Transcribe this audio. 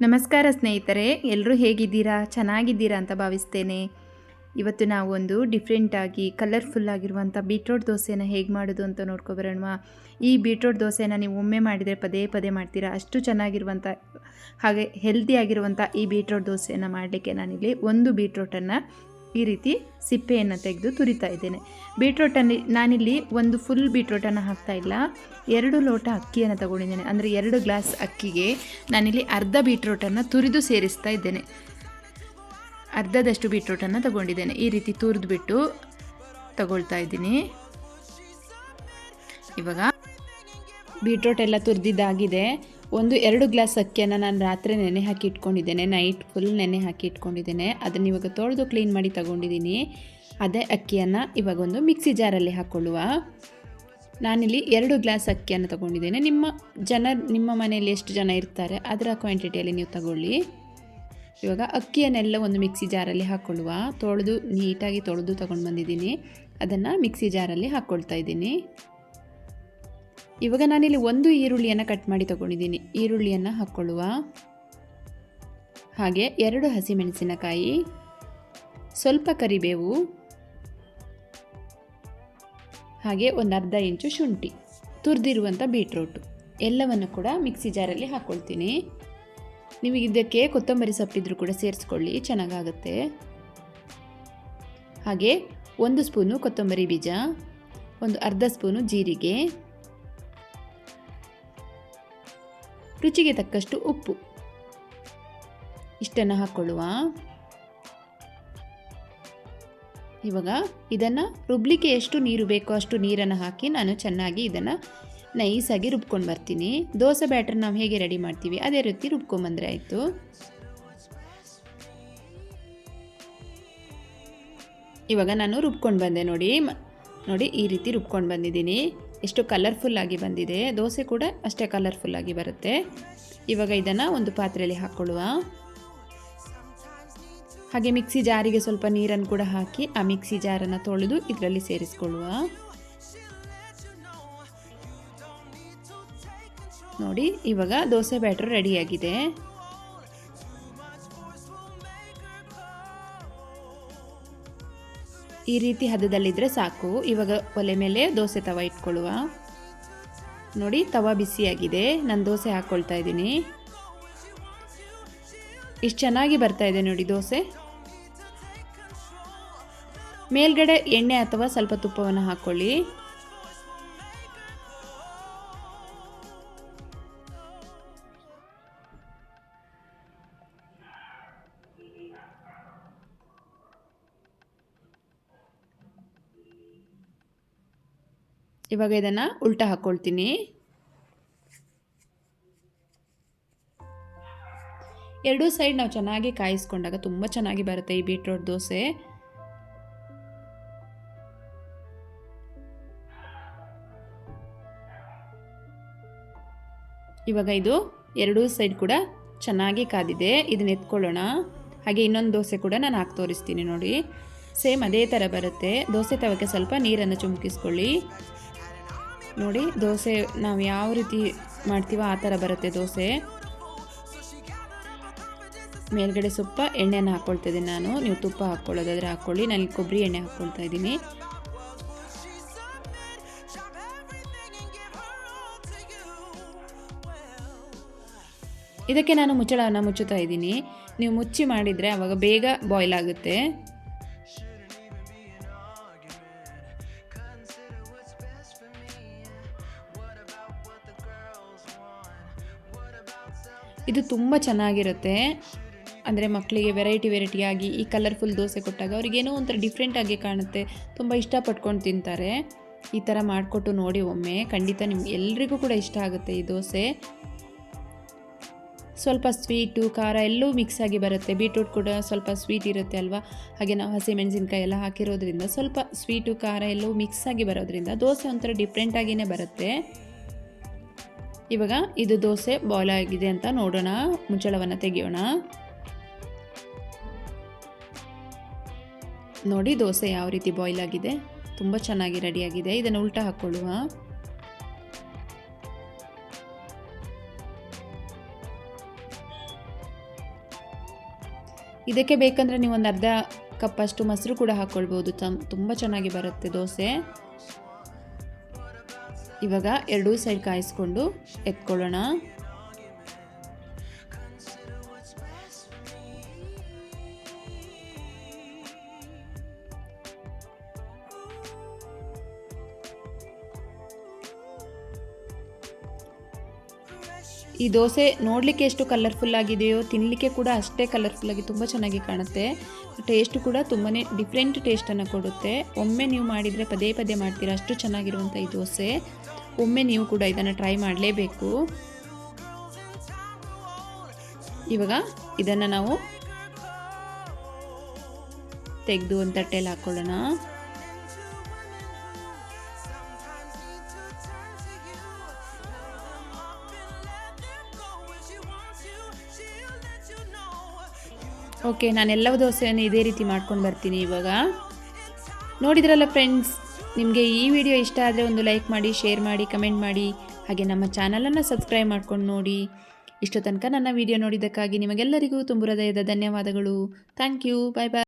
ನಮಸ್ಕಾರ ಸ್ನೇಹಿತರೆ, ಎಲ್ಲರೂ ಹೇಗಿದ್ದೀರಾ? ಚೆನ್ನಾಗಿದ್ದೀರಾ ಅಂತ ಭಾವಿಸ್ತೇನೆ. ಇವತ್ತು ನಾವು ಒಂದು ಡಿಫ್ರೆಂಟಾಗಿ ಕಲರ್ಫುಲ್ ಆಗಿರುವಂಥ ಬೀಟ್ರೋಟ್ ದೋಸೆನ ಹೇಗೆ ಮಾಡೋದು ಅಂತ ನೋಡ್ಕೊಬರೋಣ. ಈ ಬೀಟ್ರೋಟ್ ದೋಸೆನ ನೀವು ಒಮ್ಮೆ ಮಾಡಿದರೆ ಪದೇ ಪದೇ ಮಾಡ್ತೀರಾ. ಅಷ್ಟು ಚೆನ್ನಾಗಿರುವಂಥ ಹಾಗೆ ಹೆಲ್ದಿಯಾಗಿರುವಂಥ ಈ ಬೀಟ್ರೋಟ್ ದೋಸೆನ ಮಾಡಲಿಕ್ಕೆ ನಾನಿಲ್ಲಿ ಒಂದು ಬೀಟ್ರೋಟನ್ನು ಈ ರೀತಿ ಸಿಪ್ಪೆಯನ್ನು ತೆಗೆದು ತುರಿತಾ ಇದ್ದೇನೆ. ಬೀಟ್ರೋಟನ್ನು ನಾನಿಲ್ಲಿ ಒಂದು ಫುಲ್ ಬೀಟ್ರೋಟನ್ನು ಹಾಕ್ತಾಯಿಲ್ಲ, 2 ಲೋಟ ಅಕ್ಕಿಯನ್ನು ತಗೊಂಡಿದ್ದೇನೆ. ಅಂದರೆ 2 ಗ್ಲಾಸ್ ಅಕ್ಕಿಗೆ ನಾನಿಲ್ಲಿ ಅರ್ಧ ಬೀಟ್ರೋಟನ್ನು ತುರಿದು ಸೇರಿಸ್ತಾ ಇದ್ದೇನೆ. ಅರ್ಧದಷ್ಟು ಬೀಟ್ರೋಟನ್ನು ತಗೊಂಡಿದ್ದೇನೆ. ಈ ರೀತಿ ತುರಿದ್ಬಿಟ್ಟು ತಗೊಳ್ತಾ ಇದ್ದೀನಿ. ಇವಾಗ ಬೀಟ್ರೋಟ್ ಎಲ್ಲ ತುರಿದಿದ್ದಾಗಿದೆ. 2 ಗ್ಲಾಸ್ ಅಕ್ಕಿಯನ್ನು ನಾನು ರಾತ್ರಿ ನೆನೆ ಹಾಕಿ ಇಟ್ಕೊಂಡಿದ್ದೇನೆ. ನೈಟ್ ಫುಲ್ ನೆನೆ ಹಾಕಿ ಇಟ್ಕೊಂಡಿದ್ದೇನೆ. ಅದನ್ನು ಇವಾಗ ತೊಳೆದು ಕ್ಲೀನ್ ಮಾಡಿ ತಗೊಂಡಿದ್ದೀನಿ. ಅದೇ ಅಕ್ಕಿಯನ್ನು ಇವಾಗ ಒಂದು ಮಿಕ್ಸಿ ಜಾರಲ್ಲಿ ಹಾಕ್ಕೊಳ್ಳುವ. ನಾನಿಲ್ಲಿ 2 ಗ್ಲಾಸ್ ಅಕ್ಕಿಯನ್ನು ತಗೊಂಡಿದ್ದೇನೆ. ನಿಮ್ಮ ಮನೆಯಲ್ಲಿ ಎಷ್ಟು ಜನ ಇರ್ತಾರೆ ಅದರ ಕ್ವಾಂಟಿಟಿಯಲ್ಲಿ ನೀವು ತಗೊಳ್ಳಿ. ಇವಾಗ ಅಕ್ಕಿಯನ್ನೆಲ್ಲ ಒಂದು ಮಿಕ್ಸಿ ಜಾರಲ್ಲಿ ಹಾಕ್ಕೊಳ್ಳುವ. ನೀಟಾಗಿ ತೊಳೆದು ತಗೊಂಡು ಬಂದಿದ್ದೀನಿ. ಅದನ್ನು ಮಿಕ್ಸಿ ಜಾರಲ್ಲಿ ಹಾಕ್ಕೊಳ್ತಾ ಇದ್ದೀನಿ. ಇವಾಗ ನಾನಿಲ್ಲಿ 1 ಈರುಳ್ಳಿಯನ್ನು ಕಟ್ ಮಾಡಿ ತಗೊಂಡಿದ್ದೀನಿ. ಈರುಳ್ಳಿಯನ್ನು ಹಾಕ್ಕೊಳ್ಳುವ. ಹಾಗೆ 2 ಹಸಿಮೆಣಸಿನಕಾಯಿ, ಸ್ವಲ್ಪ ಕರಿಬೇವು, ಹಾಗೆ ಒಂದು ಅರ್ಧ ಇಂಚು ಶುಂಠಿ, ತುರಿದಿರುವಂಥ ಬೀಟ್ರೋಟು ಎಲ್ಲವನ್ನು ಕೂಡ ಮಿಕ್ಸಿ ಜಾರಲ್ಲಿ ಹಾಕ್ಕೊಳ್ತೀನಿ. ನೀವು ಇದಕ್ಕೆ ಕೊತ್ತಂಬರಿ ಸೊಪ್ಪಿದ್ರೂ ಕೂಡ ಸೇರಿಸ್ಕೊಳ್ಳಿ, ಚೆನ್ನಾಗಾಗುತ್ತೆ. ಹಾಗೆ 1 ಸ್ಪೂನು ಕೊತ್ತಂಬರಿ ಬೀಜ, ಒಂದು ಅರ್ಧ ಸ್ಪೂನು ಜೀರಿಗೆ, ರುಚಿಗೆ ತಕ್ಕಷ್ಟು ಉಪ್ಪು, ಇಷ್ಟನ್ನು ಹಾಕ್ಕೊಳ್ಳುವ. ಇವಾಗ ಇದನ್ನು ರುಬ್ಲಿಕ್ಕೆ ಎಷ್ಟು ನೀರು ಬೇಕೋ ಅಷ್ಟು ನೀರನ್ನು ಹಾಕಿ ನಾನು ಚೆನ್ನಾಗಿ ಇದನ್ನು ನೈಸಾಗಿ ರುಬ್ಕೊಂಡು ಬರ್ತೀನಿ. ದೋಸೆ ಬ್ಯಾಟರ್ ನಾವು ಹೇಗೆ ರೆಡಿ ಮಾಡ್ತೀವಿ ಅದೇ ರೀತಿ ರುಬ್ಕೊಂಬಂದರೆ ಆಯಿತು. ಇವಾಗ ನಾನು ರುಬ್ಕೊಂಡು ಬಂದೆ. ನೋಡಿ ಈ ರೀತಿ ರುಬ್ಕೊಂಡು ಬಂದಿದ್ದೀನಿ. ಎಷ್ಟು ಕಲರ್ಫುಲ್ಲಾಗಿ ಬಂದಿದೆ. ದೋಸೆ ಕೂಡ ಅಷ್ಟೇ ಕಲರ್ಫುಲ್ಲಾಗಿ ಬರುತ್ತೆ. ಇವಾಗ ಇದನ್ನು ಒಂದು ಪಾತ್ರೆಯಲ್ಲಿ ಹಾಕ್ಕೊಳ್ಳುವ. ಹಾಗೆ ಮಿಕ್ಸಿ ಜಾರಿಗೆ ಸ್ವಲ್ಪ ನೀರನ್ನು ಕೂಡ ಹಾಕಿ ಆ ಮಿಕ್ಸಿ ಜಾರನ್ನು ತೊಳೆದು ಇದರಲ್ಲಿ ಸೇರಿಸ್ಕೊಳ್ಳುವ. ನೋಡಿ ಇವಾಗ ದೋಸೆ ಬ್ಯಾಟರ್ ರೆಡಿಯಾಗಿದೆ. ಈ ರೀತಿ ಹದದಲ್ಲಿದ್ದರೆ ಸಾಕು. ಇವಾಗ ಒಲೆ ಮೇಲೆ ದೋಸೆ ತವ ಇಟ್ಕೊಳ್ಳುವ. ನೋಡಿ ತವ ಬಿಸಿಯಾಗಿದೆ. ನಾನು ದೋಸೆ ಹಾಕ್ಕೊಳ್ತಾ ಇದ್ದೀನಿ. ಇಷ್ಟು ಚೆನ್ನಾಗಿ ಬರ್ತಾ ಇದೆ ನೋಡಿ ದೋಸೆ. ಮೇಲ್ಗಡೆ ಎಣ್ಣೆ ಅಥವಾ ಸ್ವಲ್ಪ ತುಪ್ಪವನ್ನು ಹಾಕ್ಕೊಳ್ಳಿ. ಇವಾಗ ಇದನ್ನು ಉಲ್ಟಾ ಹಾಕ್ಕೊಳ್ತೀನಿ. 2 ಸೈಡ್ ನಾವು ಚೆನ್ನಾಗಿ ಕಾಯಿಸ್ಕೊಂಡಾಗ ತುಂಬ ಚೆನ್ನಾಗಿ ಬರುತ್ತೆ ಈ ಬೀಟ್ರೋಟ್ ದೋಸೆ. ಇವಾಗ ಇದು 2 ಸೈಡ್ ಕೂಡ ಚೆನ್ನಾಗಿ ಕಾದಿದೆ. ಇದನ್ನ ಎತ್ಕೊಳ್ಳೋಣ. ಹಾಗೆ ಇನ್ನೊಂದು ದೋಸೆ ಕೂಡ ನಾನು ಹಾಕಿ ತೋರಿಸ್ತೀನಿ ನೋಡಿ. ಸೇಮ್ ಅದೇ ಥರ ಬರುತ್ತೆ. ದೋಸೆ ತವಕ್ಕೆ ಸ್ವಲ್ಪ ನೀರನ್ನು ಚುಮುಕಿಸ್ಕೊಳ್ಳಿ. ನೋಡಿ ದೋಸೆ ನಾವು ಯಾವ ರೀತಿ ಮಾಡ್ತೀವೋ ಆ ಥರ ಬರುತ್ತೆ ದೋಸೆ. ಮೇಲ್ಗಡೆ ಸ್ವಲ್ಪ ಎಣ್ಣೆಯನ್ನು ಹಾಕ್ಕೊಳ್ತಾ ಇದ್ದೀನಿ ನಾನು. ನೀವು ತುಪ್ಪ ಹಾಕ್ಕೊಳ್ಳೋದಾದರೆ ಹಾಕ್ಕೊಳ್ಳಿ. ನಾನು ಕೊಬ್ಬರಿ ಎಣ್ಣೆ ಹಾಕ್ಕೊಳ್ತಾ ಇದ್ದೀನಿ. ಇದಕ್ಕೆ ನಾನು ಮುಚ್ಚಳವನ್ನು ಮುಚ್ಚುತ್ತಾ ಇದ್ದೀನಿ. ನೀವು ಮುಚ್ಚಿ ಮಾಡಿದರೆ ಆವಾಗ ಬೇಗ ಬಾಯ್ಲ್ ಆಗುತ್ತೆ. ಇದು ತುಂಬ ಚೆನ್ನಾಗಿರುತ್ತೆ. ಅಂದರೆ ಮಕ್ಕಳಿಗೆ ವೆರೈಟಿಯಾಗಿ ಈ ಕಲರ್ಫುಲ್ ದೋಸೆ ಕೊಟ್ಟಾಗ ಅವ್ರಿಗೇನೋ ಒಂಥರ ಡಿಫ್ರೆಂಟಾಗಿ ಕಾಣುತ್ತೆ. ತುಂಬ ಇಷ್ಟಪಟ್ಕೊಂಡು ತಿಂತಾರೆ. ಈ ಥರ ಮಾಡಿಕೊಟ್ಟು ನೋಡಿ ಒಮ್ಮೆ. ಖಂಡಿತ ನಿಮ್ಗೆ ಎಲ್ರಿಗೂ ಕೂಡ ಇಷ್ಟ ಆಗುತ್ತೆ ಈ ದೋಸೆ. ಸ್ವಲ್ಪ ಸ್ವೀಟು ಖಾರ ಎಲ್ಲೂ ಮಿಕ್ಸ್ ಆಗಿ ಬರುತ್ತೆ. ಬೀಟ್ರೂಟ್ ಕೂಡ ಸ್ವಲ್ಪ ಸ್ವೀಟ್ ಇರುತ್ತೆ ಅಲ್ವಾ. ಹಾಗೆ ನಾವು ಹಸಿಮೆಣಸಿನ್ಕಾಯಿ ಎಲ್ಲ ಹಾಕಿರೋದ್ರಿಂದ ಸ್ವಲ್ಪ ಸ್ವೀಟು ಖಾರ ಎಲ್ಲವೂ ಮಿಕ್ಸ್ ಆಗಿ ಬರೋದ್ರಿಂದ ದೋಸೆ ಒಂಥರ ಡಿಫ್ರೆಂಟಾಗಿಯೇ ಬರುತ್ತೆ. ಇವಾಗ ಇದು ದೋಸೆ ಬಾಯ್ಲ್ ಆಗಿದೆ ಅಂತ ನೋಡೋಣ. ಮುಚ್ಚಳವನ್ನು ತೆಗೆಯೋಣ. ನೋಡಿ ದೋಸೆ ಯಾವ ರೀತಿ ಬಾಯ್ಲ್ ಆಗಿದೆ. ತುಂಬ ಚೆನ್ನಾಗಿ ರೆಡಿಯಾಗಿದೆ. ಇದನ್ನು ಉಲ್ಟಾ ಹಾಕ್ಕೊಳ್ಳುವ. ಇದಕ್ಕೆ ಬೇಕಂದರೆ ನೀವು ಒಂದು ಅರ್ಧ ಕಪ್ಪಷ್ಟು ಮೊಸರು ಕೂಡ ಹಾಕ್ಕೊಳ್ಬೋದು. ತುಂಬ ಚೆನ್ನಾಗಿ ಬರುತ್ತೆ ದೋಸೆ. ಇವಾಗ ಎರಡೂ ಸೈಡ್ ಕಾಯಿಸ್ಕೊಂಡು ಎತ್ಕೊಳ್ಳೋಣ. ಈ ದೋಸೆ ನೋಡಲಿಕ್ಕೆ ಎಷ್ಟು ಕಲರ್ಫುಲ್ ಆಗಿದೆಯೋ ತಿನ್ನಲಿಕ್ಕೆ ಕೂಡ ಅಷ್ಟೇ ಕಲರ್ಫುಲ್ಲಾಗಿ ತುಂಬ ಚೆನ್ನಾಗಿ ಕಾಣುತ್ತೆ. ಟೇಸ್ಟು ಕೂಡ ತುಂಬಾ ಡಿಫ್ರೆಂಟ್ ಟೇಸ್ಟನ್ನು ಕೊಡುತ್ತೆ. ಒಮ್ಮೆ ನೀವು ಮಾಡಿದರೆ ಪದೇ ಪದೇ ಮಾಡ್ತೀರಾ, ಅಷ್ಟು ಚೆನ್ನಾಗಿರುವಂಥ ಈ ದೋಸೆ. ಒಮ್ಮೆ ನೀವು ಕೂಡ ಇದನ್ನು ಟ್ರೈ ಮಾಡಲೇಬೇಕು. ಇವಾಗ ಇದನ್ನು ನಾವು ತೆಗೆದು ಒಂದು ತಟ್ಟೆಯಲ್ಲಿ ಹಾಕ್ಕೊಳ್ಳೋಣ. ಓಕೆ, ನಾನೆಲ್ಲವೂ ದೋಸೆಯನ್ನು ಇದೇ ರೀತಿ ಮಾಡ್ಕೊಂಡು ಬರ್ತೀನಿ. ಇವಾಗ ನೋಡಿದ್ರಲ್ಲ ಫ್ರೆಂಡ್ಸ್, ನಿಮಗೆ ಈ ವಿಡಿಯೋ ಇಷ್ಟ ಆದರೆ ಒಂದು ಲೈಕ್ ಮಾಡಿ, ಶೇರ್ ಮಾಡಿ, ಕಮೆಂಟ್ ಮಾಡಿ, ಹಾಗೆ ನಮ್ಮ ಚಾನಲನ್ನು ಸಬ್ಸ್ಕ್ರೈಬ್ ಮಾಡ್ಕೊಂಡು ನೋಡಿ. ಇಷ್ಟು ತನಕ ನನ್ನ ವಿಡಿಯೋ ನೋಡಿದ್ದಕ್ಕಾಗಿ ನಿಮಗೆಲ್ಲರಿಗೂ ತುಂಬ ಹೃದಯದ ಧನ್ಯವಾದಗಳು. Thank you. Bye bye.